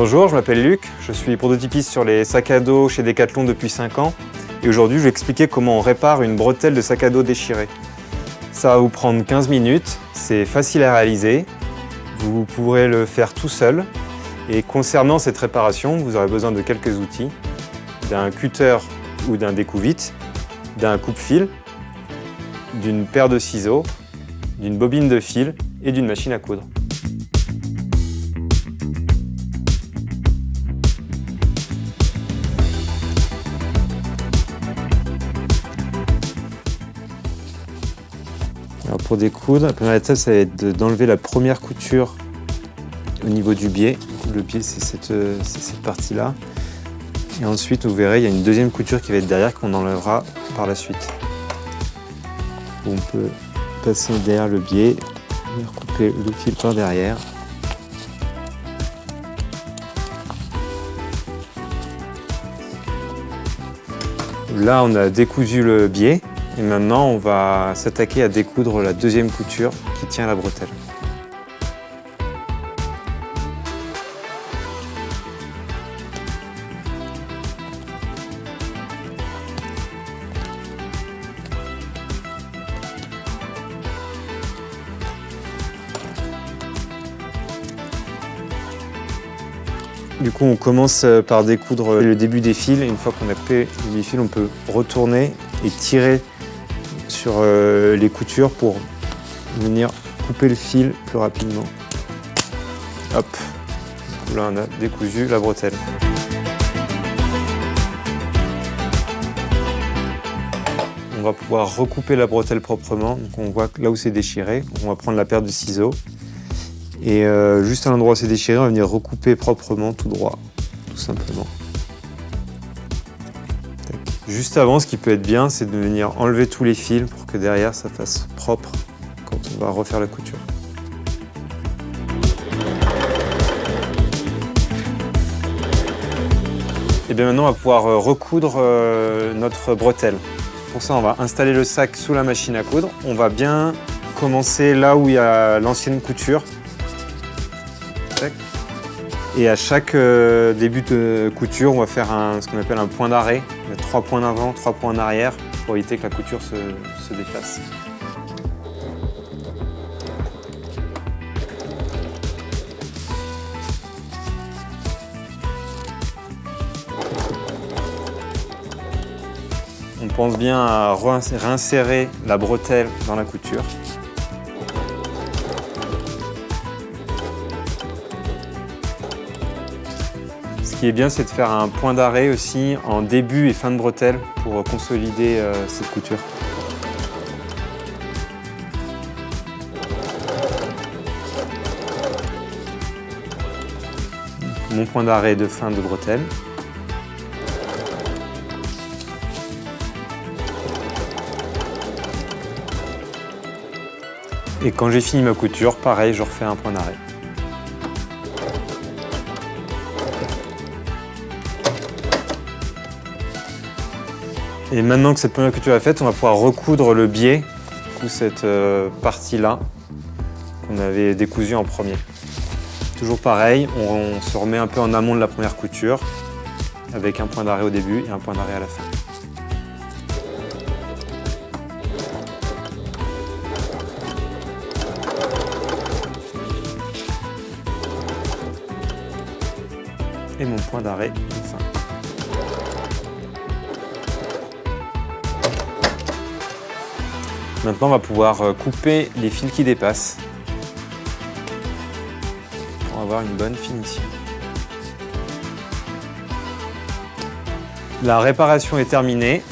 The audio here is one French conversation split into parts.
Bonjour, je m'appelle Luc, je suis prototypiste sur les sacs à dos chez Decathlon depuis 5 ans et aujourd'hui je vais expliquer comment on répare une bretelle de sac à dos déchirée. Ça va vous prendre 15 minutes, c'est facile à réaliser, vous pourrez le faire tout seul et concernant cette réparation, vous aurez besoin de quelques outils, d'un cutter ou d'un découpe-vite, d'un coupe-fil, d'une paire de ciseaux, d'une bobine de fil et d'une machine à coudre. Alors pour découdre, la première étape, ça va être d'enlever la première couture au niveau du biais. Le biais, c'est cette partie-là. Et ensuite, vous verrez, il y a une deuxième couture qui va être derrière qu'on enlèvera par la suite. On peut passer derrière le biais et recouper le fil par derrière. Là, on a décousu le biais. Et maintenant, on va s'attaquer à découdre la deuxième couture qui tient à la bretelle. Du coup, on commence par découdre le début des fils. Et une fois qu'on a coupé les fils, on peut retourner et tirer sur les coutures pour venir couper le fil plus rapidement. Hop, là on a décousu la bretelle. On va pouvoir recouper la bretelle proprement. Donc on voit là où c'est déchiré. On va prendre la paire de ciseaux et juste à l'endroit où c'est déchiré, on va venir recouper proprement tout droit, tout simplement. Juste avant, ce qui peut être bien, c'est de venir enlever tous les fils pour que derrière, ça fasse propre quand on va refaire la couture. Et bien maintenant, on va pouvoir recoudre notre bretelle. Pour ça, on va installer le sac sous la machine à coudre. On va bien commencer là où il y a l'ancienne couture. Tac. Et à chaque début de couture, on va faire ce qu'on appelle un point d'arrêt. 3 points d'avant, 3 points en arrière pour éviter que la couture se déplace. On pense bien à réinsérer la bretelle dans la couture. Ce qui est bien, c'est de faire un point d'arrêt aussi en début et fin de bretelle pour consolider cette couture. Mon point d'arrêt de fin de bretelle. Et quand j'ai fini ma couture, pareil, je refais un point d'arrêt. Et maintenant que cette première couture est faite, on va pouvoir recoudre le biais, cette partie-là qu'on avait décousue en premier. Toujours pareil, on se remet un peu en amont de la première couture, avec un point d'arrêt au début et un point d'arrêt à la fin. Et mon point d'arrêt enfin. Maintenant, on va pouvoir couper les fils qui dépassent pour avoir une bonne finition. La réparation est terminée.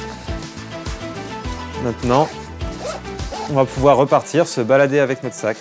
Maintenant, on va pouvoir repartir se balader avec notre sac.